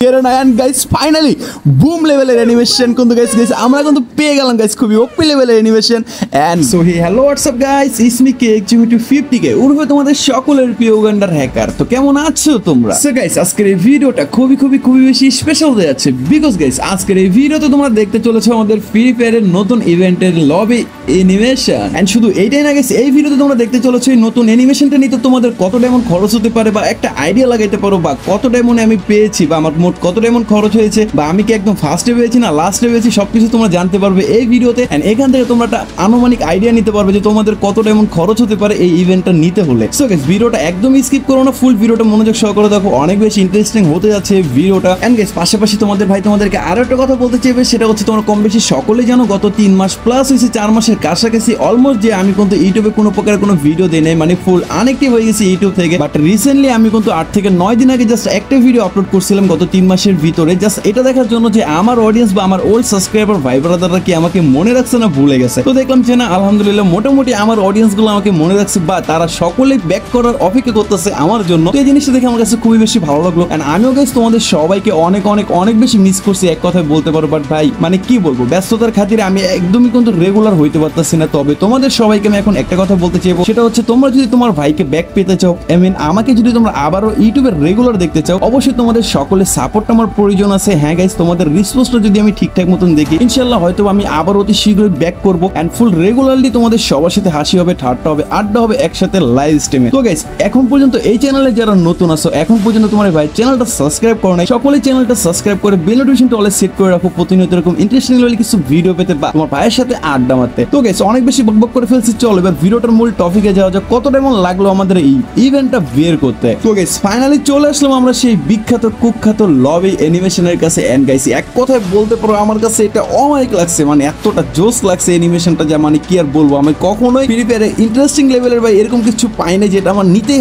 Guys finally boom লেভেলের animation কিন্তু guys আমরা কিন্তু পেয়ে গেলাম গাইস খুবই ওপি লেভেলের animation and so hey hello WhatsApp guys it's me cake Jimmy 50k উর্ফে তোমাদের সকলের প্রিয় উগান্ডার হ্যাকার। তো কেমন আছো তোমরা? সো গাইস আজকের এই ভিডিওটা খুবই বেশি স্পেশাল হয়ে যাচ্ছে বিকজ গাইস আজকের এই ভিডিওতে তোমরা দেখতে চলেছো আমাদের ফ্রি ফায়ারের নতুন ইভেন্টের লবি অ্যানিমেশন এন্ড শুধু এইটাই না গাইস, এই ভিডিওতে তোমরা দেখতে চলেছো এই নতুন অ্যানিমেশনটা নিতে তোমাদের কত ডায়মন্ড খরচ হতে পারে বা একটা আইডিয়া লাগাইতে পারো বা কত ডায়মন্ড আমি পেয়েছি বা আমার মোট কত ডায়মন্ড খরচ হয়েছে বা আমি কি একদম ফার্স্টে পেয়েছি না লাস্টে পেয়েছি সবকিছু তোমরা জানতে পারবে এই ভিডিওতে এন্ড এখান থেকে তোমরা একটা আনুমানিক আইডিয়া নিতে পারবে যে তোমাদের কত ডায়মন্ড খরচ হতে পারে এই ইভেন্টটা নিতে হলে। সো গাইস ভিডিওটা একদমই স্কিপ করো না, ফুল ভিডিওটা মনোযোগ সহকারে দেখো, অনেক বেশি ইন্টারেস্টিং হতে যাচ্ছে ভিডিওটা। এন্ড গাইস পাশাপাশি তোমাদেরকে আরো একটা কথা বলতে চাইবে, সেটা হচ্ছে তোমরা কম বেশি সকলেই জানো গত 3 মাস প্লাস হয়েছে 4 মাসের কাছাকাছি অলমোস্ট যে আমি কিন্তু ইউটিউবে কোনো প্রকার কোনো ভিডিও দেই নাই, মানে ফুল আনএক্টিভ হয়ে গেছি ইউটিউব থেকে। বাট রিসেন্টলি আমি কিন্তু 8 থেকে 9 দিন আগে জাস্ট একটা ভিডিও আপলোড করছিলাম গত 3 মাসের ভিতরে, জাস্ট এটা দেখার জন্য যে আমার অডিয়েন্স বা আমার ওল্ড সাবস্ক্রাইবার ভাই ব্রাদাররা কি আমাকে মনে রাখছে না ভুলে গেছে। তো দেখলাম যে না আলহামদুলিল্লাহ মোটামুটি আমার অডিয়েন্স গুলো আমাকে মনে রাখছে বা তারা সকলেই ব্যাক করার অপেক্ষা করতেছে আমার জন্য। তো এই জিনিসটা দেখে আমার কাছে খুবই বেশি ভালো লাগলো এন্ড আমিও গাইস তোমাদের সবাইকে অনেক বেশি মিস করছি এক কথায় বলতে পারো। বাট ভাই মানে কি বলবো, ব্যস্ততার খাতিরে আমি একদমই কিন্তু রেগুলার হইতে পারতেছি না। তবে তোমাদের সবাইকে আমি এখন একটা কথা বলতে চাইবো, সেটা হচ্ছে তোমরা যদি তোমার ভাইকে ব্যাক পেতে চাও, আই মিন আমাকে যদি তোমরা আবারও ইউটিউবে রেগুলার দেখতে চাও, অবশ্যই তোমাদের সকলের সাপোর্ট আমার প্রয়োজন আছে। হ্যাঁ গাইস তোমাদের রেসপন্সটা যদি আমি ঠিকঠাক মতন দেখি ইনশাআল্লাহ হয়তো আমি আবার অতি শীঘ্রই ব্যাক করব এন্ড ফুল রেগুলারলি তোমাদের সবার সাথে হাসি হবে, ঠাট্টা হবে, আড্ডা হবে একসাথে লাইভ স্ট্রিমে। তো গাইস এখন পর্যন্ত এই চ্যানেলে যারা নতুন আছো, এখন পর্যন্ত তোমার ভাই চ্যানেলটা সাবস্ক্রাইব করো নাই, সকলেই চ্যানেলটা সাবস্ক্রাইব করে বেল নোটিফিকেশনটা অলে সেট করে রাখো প্রতিনিয়ত এরকম ইন্টারেস্টিং লেভেলে কিছু ভিডিও পেতে বা তোমার ভাইয়ের সাথে আড্ডা মারতে। তো গাইস অনেক বেশি বকবক করে ফেলছি, চলো এবার ভিডিওটার মূল টপিকে যাওয়া যাক। কত টাইম লাগলো আমাদের এই ইভেন্টটা বের করতে। তো গাইস ফাইনালি চলে আসলাম আমরা সেই বিখ্যাত কুখ্যাত লবি অ্যানিমেশনের কাছে এন্ড গাইস এক কথায় বলতে পারো আমার কাছে এটা অমায়িক লাগছে, মানে এতটা জোস লাগছে অ্যানিমেশনটা যা মানে কি আর বলবো। আমি কখনোই ফ্রি ফায়ারে ইন্টারেস্টিং লেভেলের ভাই এরকম কিছু পাই না যেটা আমার নিতেই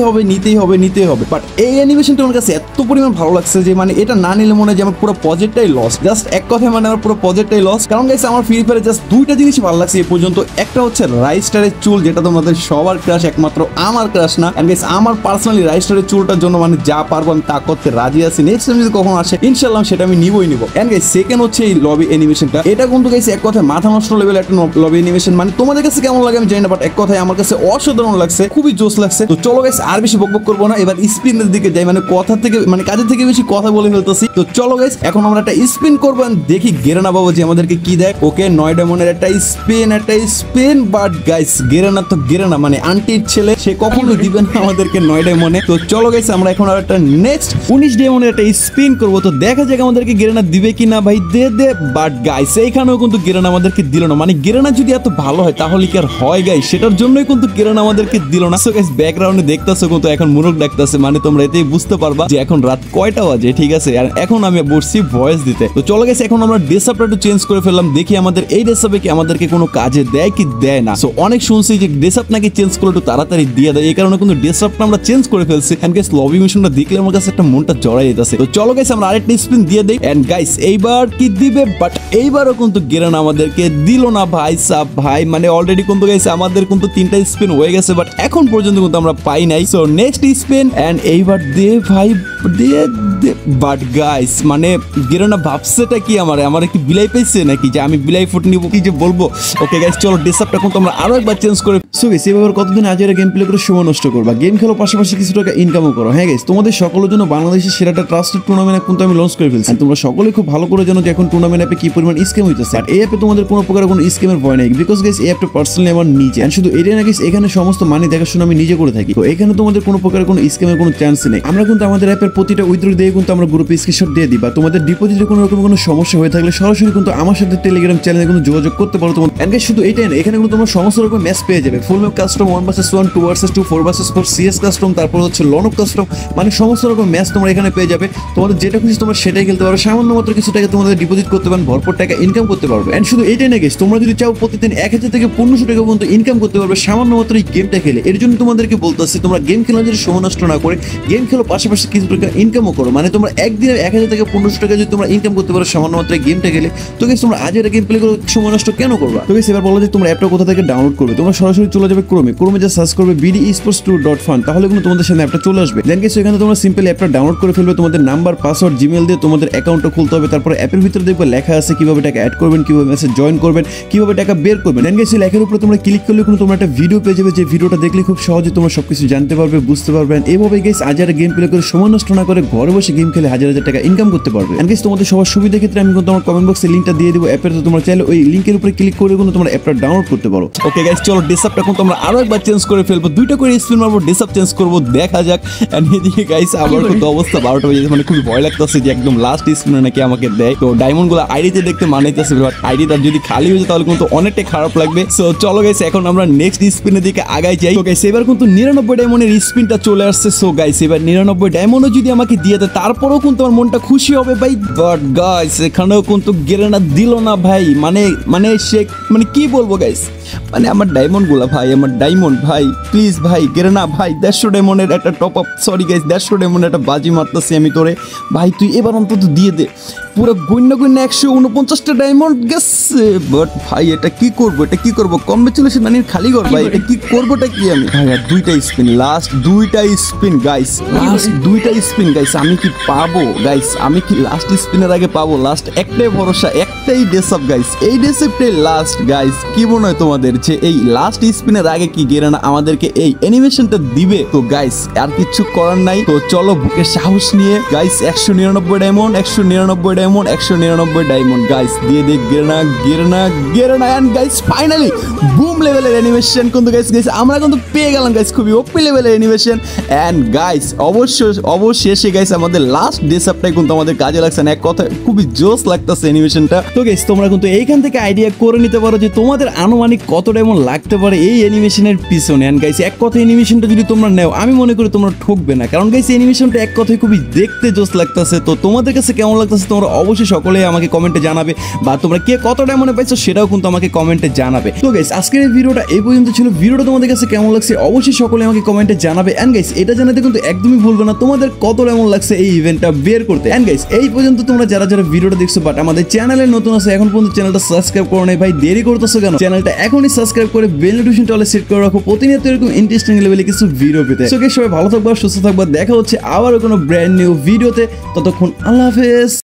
হবে। বাট এই অ্যানিমেশনটা আমার কাছে এত পরিমাণ ভালো লাগছে যে মানে এটা না নিলে মনে হয় যে আমার পুরো প্রজেক্টটাই লস। জাস্ট এক কথায় মানে আমার পুরো প্রজেক্টটাই লস। কারণ গাইস আমার ফ্রি ফায়ারে জাস্ট দুইটা জিনিস ভালো লাগছে এই পর্যন্ত। একটা হচ্ছে রাইস্টারের চুল, যেটা তোমাদের সবার ক্রাশ, একমাত্র আমার ক্রাশ না। এন্ড গাইস আমার পার্সোনালি রাইস্টারের চুলটার জন্য মানে যা পারবো আমি তা করতে রাজি আছি। নেক্সট টাইম যদি কখনো আসে ইনশাআল্লাহ সেটা আমি নিবই। এন্ড গাইস সেকেন্ড হচ্ছে এই লবি অ্যানিমেশনটা, এটা কিন্তু গাইস এক কথায় মাথা নষ্ট লেভেল একটা লবি অ্যানিমেশন। মানে তোমাদের কাছে কেমন লাগে আমি জানি না, বাট এক কথায় আমার কাছে অসাধারণ লাগছে, খুবই জোস লাগছে। তো চলো গাইস আর বেশি বকবক করবো না, এবার স্পিনের দিকে যাই। মানে কথা থেকে মানে কাজের থেকে বেশি কথা বলে ফেলতেছি। তো চলো গাইস এখন আমরা একটা স্পিন করবো, দেখি গেরানা বাবু যে আমাদেরকে কি দেয়। ওকে 9 ডায়মন্ডের একটা স্পিন বাট গাইস গেরানা তো গেরানা মানে আন্টির ছেলে, সে কখনো দিবে না আমাদেরকে 9 ডায়মন্ডে। তো চলো গাইস আমরা এখন আর একটা নেক্সট 19 ডায়মন্ডের একটা স্পিন করবো, তো দেখা যাক আমাদেরকে গেরানা দিবে কিনা। ভাই দে বাট গাইস এইখানেও কিন্তু গেরানা আমাদেরকে দিল না। মানে গেরানা যদি এত ভালো হয় তাহলে কি আর হয় গাইস, সেটার জন্যই কিন্তু গেরানা আমাদেরকে দিল না। সো গাইস ব্যাকগ্রাউন্ডে দেখতেছো কিন্তু এখন মুরগ ডাকতেছে, মানে তোমরা এতেই বুঝতে পারবা যে এখন রাত কয়টা বাজে, ঠিক আছে। আর এখন আমি বসছি ভয়েস দিতে। তো চলো গাইস এখন আমরা ড্রেসআপটা একটু চেঞ্জ করে ফেললাম, দেখি আমাদের এই ড্রেসআপে কি আমাদেরকে কোনো কাজে দেয় কি দেয় না। সো অনেক শুনছি যে ড্রেসআপ নাকি চেঞ্জ করলে একটু তাড়াতাড়ি দিয়ে দেয়, এই কারণে কিন্তু ড্রেসআপটা আমরা চেঞ্জ করে ফেলছি। এন্ড গাইস লবি মিশনটা দেখলে আমার কাছে একটা মনটা জড়াই যেতেছে। তো চলো গাইস আমরা আরেকটা স্পিন দিয়ে দেই এন্ড গাইস এইবার কি দিবে, বাট এইবারও কিন্তু গেরানা আমাদেরকে দিল না ভাই সাব। ভাই মানে অলরেডি কিন্তু গাইস আমাদের কিন্তু 3টা স্পিন হয়ে গেছে, বাট এখন পর্যন্ত কিন্তু আমরা পাই নাই। সো নেক্সট স্পিন এন্ড এইবার দে ভাই দে বাট গাইস মানে গেরানা ভাবছেটা কি আমার কি বিলাই পাইছে নাকি যে আমি বিলাই ফুট নিব কি যে বলবো। ওকে গাইস চলো ড্রেসআপটা কিন্তু আমরা আরো একবার চেঞ্জ করে। সো গাইস এভাবে কতদিন আজের গেম প্লে করে সময় নষ্ট করবা, গেম খেলো পাশাপাশি কিছু টাকা ইনকামও করো। হ্যাঁ গাইস তোমাদের সকলের জন্য বাংলাদেশের সেরাটা ট্রাস্টেড টুর্নামেন্ট কিন্তু আমি লঞ্চ করে ফেলছি। তোমরা সকলে খুব ভালো করে জানো যে এখন টুর্নামেন্ট অ্যাপে কি পরিমাণ স্ক্যাম হইতেছে। আর এই অ্যাপে তোমাদের কোনো প্রকার কোনো স্ক্যামের ভয় নাই, বিকজ গাইস এই অ্যাপটা পার্সোনালি আমার নিজে। এন্ড শুধু এটাই না গাইস এখানে সমস্ত মানি দেখাশোনা আমি নিজে করে থাকি। তো এখানে তোমাদের কোনো প্রকার কোনো স্ক্যামের কোনো চান্স নেই। আমরা কিন্তু আমাদের অ্যাপের প্রতিটা উইথড্র দিয়ে কিন্তু আমরা গ্রুপে স্ক্রিনশট দিয়ে দিই, বা তোমাদের ডিপোজিটে কোনো রকম কোনো সমস্যা হয়ে থাকলে সরাসরি কিন্তু আমার সাথে টেলিগ্রাম চ্যানেলে কিন্তু যোগাযোগ করতে পারো তোমার। এন্ড গাইস শুধু এটাই না, এখানে কিন্তু তোমরা সমস্ত রকম ম্যাচ পেয়ে যাবে, ফুল map custom, 1vs1, 2vs2, 4vs4, CS custom, তারপর হচ্ছে লনক কাস্টম, মানে সমস্ত রকম ম্যাচ তোমরা এখানে পেয়ে যাবে। তোমাদের যেটা খুশি তোমরা সেটাই খেলতে পারো, সামান্য মাত্র কিছু টাকা তোমাদের ডিপোজিট করতে পারবে, ভরপুর টাকা ইনকাম করতে পারবে। এন্ড শুধু এটাই না গাইস, তোমরা যদি চাও প্রতিদিন 1000 থেকে 1500 টাকা পর্যন্ত ইনকাম করতে পারবে সামান্য মাত্র এই গেমটা খেলে। এর জন্য তোমাদেরকে বলতেছি তোমরা গেম খেলা যদি সময় নষ্ট না করে গেম খেলো, পাশাপাশি কিছু টাকা ইনকামও করো। মানে তোমরা একদিনে 1000 থেকে 1500 টাকা যদি তোমরা ইনকাম করতে পারো সামান্য মাত্র গেমটা খেলে, তো গাইস তোমরা আজের গেম প্লে করে সময় নষ্ট কেন করবা? তো গাইস এবার বলো যে তোমরা অ্যাপটা কোথা থেকে ডাউনলোড করবে। তোমরা সরাসরি চলে যাবে ক্রোমে যা সার্চ করবে BDesports2.fun, তাহলে কিন্তু তোমাদের সামনে অ্যাপটা চলে আসবে। দেন গাইস এখানে তোমরা সিম্পলি অ্যাপটা ডাউনলোড করে ফেলবে তোমাদের নাম্বার পাসওয়ার্ড জিমেল দিয়ে তোমাদের অ্যাকাউন্টটা খুলতে হবে। তারপরে অ্যাপের ভিতরে দেখবে লেখা আছে কিভাবে টাকা অ্যাড করবেন, কিভাবে মেসেজ জয়েন করবেন, কিভাবে টাকা বের করবেন। এন্ড গাইস এই লেখার উপরে তোমরা ক্লিক করলে কোনো তোমরা একটা ভিডিও পেয়ে যাবে, যে ভিডিওটা দেখলে খুব সহজে তোমরা সবকিছু জানতে পারবে, বুঝতে পারবে। এইভাবে গাইস হাজার গেম প্লে করে সময় নষ্ট না করে ঘরে বসে গেম খেলে হাজার হাজার টাকা ইনকাম করতে পারবে। এন্ড গাইস তোমাদের সবার সুবিধার ক্ষেত্রে আমি কিন্তু আমার কমেন্ট বক্সে লিংকটা দিয়ে দেবো অ্যাপের, তো তোমরা চাইলে ওই লিংকের উপরে ক্লিক করে কিন্তু তোমরা অ্যাপটা ডাউনলোড করতে পারো। ওকে গাইস চলো ডেসআপটা কিন্তু আমরা আরো একবার চেঞ্জ করে ফেলবো, দুইটা করে স্পিন মারবো, ডেসআপ চেঞ্জ করবো, দেখা যাক। এন্ড এদিকে গাইস আমার কিন্তু অবস্থা 12টা বেজে, মানে খুবই ভয় লাগতেছে যে একদম লাস্ট স্পিনে নাকি আমাকে দেয়। তো ডায়মন্ড গুলো আইডিতে দেখতে মানাইতেছে, বাট আইডিটা যদি খালি হয়ে যায় তাহলে কিন্তু অনেকটাই খারাপ লাগবে। সো চলো গাইস এখন আমরা নেক্সট স্পিনের দিকে আগাই যাই। তো গাইস এবার কিন্তু 99 ডায়মন্ডের স্পিনটা চলে আসছে। সো গাইস এবার 99 ডায়মন্ডও যদি আমাকে দিয়ে দেয় তারপরেও কিন্তু আমার মনটা খুশি হবে ভাই। বাট গাইস এখানেও কিন্তু গেরেনা দিল না ভাই, মানে সে মানে কি বলবো গাইস, মানে আমার ডায়মন্ড গুলা ভাই, আমার ডায়মন্ড ভাই প্লিজ ভাই গেরেনা ভাই 150 ডায়মন্ডের একটা টপ আপ, সরি গাইস 150 ডায়মন্ডের একটা বাজি মারতেছি আমি তোরে ভাই, তুই এবার অন্তত দিয়ে দে। পুরো গুণ্য 149টা ডায়মন্ড গেছে। বাট ভাই এটা কি করবো, এটা কি করবো, কংগ্রেচুলেশন মানে খালি কর ভাই, এটা কি করবোটা কি আমি ভাই। আর দুইটা স্পিন, লাস্ট দুইটা স্পিন গাইস, লাস্ট দুইটা স্পিন গাইস, আমি কি পাবো গাইস, আমি কি লাস্ট স্পিনের আগে পাবো? লাস্ট একটাই ভরসা, একটাই ডেসআপ গাইস, এই ডেসআপটাই লাস্ট গাইস। কি মনে হয় তোমাদের যে এই লাস্ট স্পিনের আগে কি গেরানা আমাদেরকে এই অ্যানিমেশনটা দিবে? তো গাইস আর কিছু করার নাই, তো চলো বুকের সাহস নিয়ে guys 199 diamond, 199 diamond, 199 diamond guys দিয়ে দে গেরানা, গেরানা, গেরানা। এন্ড গাইস ফাইনালি বুম লেভেলের অ্যানিমেশন কিন্তু গাইস আমরা কিন্তু পেয়ে গেলাম গাইস, খুবই ওপি লেভেলের অ্যানিমেশন। এন্ড গাইস অবশেষে গাইস আমাদের লাস্ট ডেসআপটাই কিন্তু আমাদের কাজে লাগছে না, এক কথা খুবই জোস লাগতেছে অ্যানিমেশনটা। তো গাইস তোমরা কিন্তু এইখান থেকে আইডিয়া করে নিতে পারো যে তোমাদের আনুমানিক কত ডায়মন্ড লাগতে পারে এই অ্যানিমেশনের পিছনে। এন্ড গাইস এক কথা অ্যানিমেশনটা যদি তোমরা নাও আমি মনে করি তোমরা ঠকবে না, কারণ গাইস অ্যানিমেশনটা এক কথায় খুবই দেখতে জোস লাগতেছে। তো তোমাদের কাছে কেমন লাগতেছে তোমরা অবশ্যই সকলে আমাকে কমেন্টে জানাবে, বা তোমরা কে কত ডায়মন্ডে পাইছো সেটাও কিন্তু আমাকে কমেন্টে জানাবে। তো গাইস আজকের এই ভিডিওটা এই পর্যন্ত ছিল। ভিডিওটা তোমাদের কাছে কেমন লাগছে অবশ্যই সকলে আমাকে কমেন্টে জানাবে। এন্ড গাইস এটা জানাতে কিন্তু একদমই ভুলবে না তোমাদের কত ডায়মন্ড লাগছে এই ইভেন্টটা বের করতে। এন্ড গাইস এই পর্যন্ত তোমরা যারা যারা ভিডিওটা দেখছো বাট আমাদের চ্যানেলে নতুন আছে এখন পর্যন্ত চ্যানেলটা সাবস্ক্রাইব করো নাই ভাই, দেরি করতেছো কেন? চ্যানেলটা এখনই সাবস্ক্রাইব করে বেল নোটিফিকেশনটা অলে সেট করে রাখো প্রতিনিয়ত এরকম ইন্টারেস্টিং লেভেলে কিছু ভিডিও পেতে। সো গাইস সবাই ভালো থাকবা, সুস্থ থাকবা, দেখা হচ্ছে আবারও কোনো ব্র্যান্ড নিউ ভিডিওতে, ততক্ষণ আল্লাহ হাফেজ।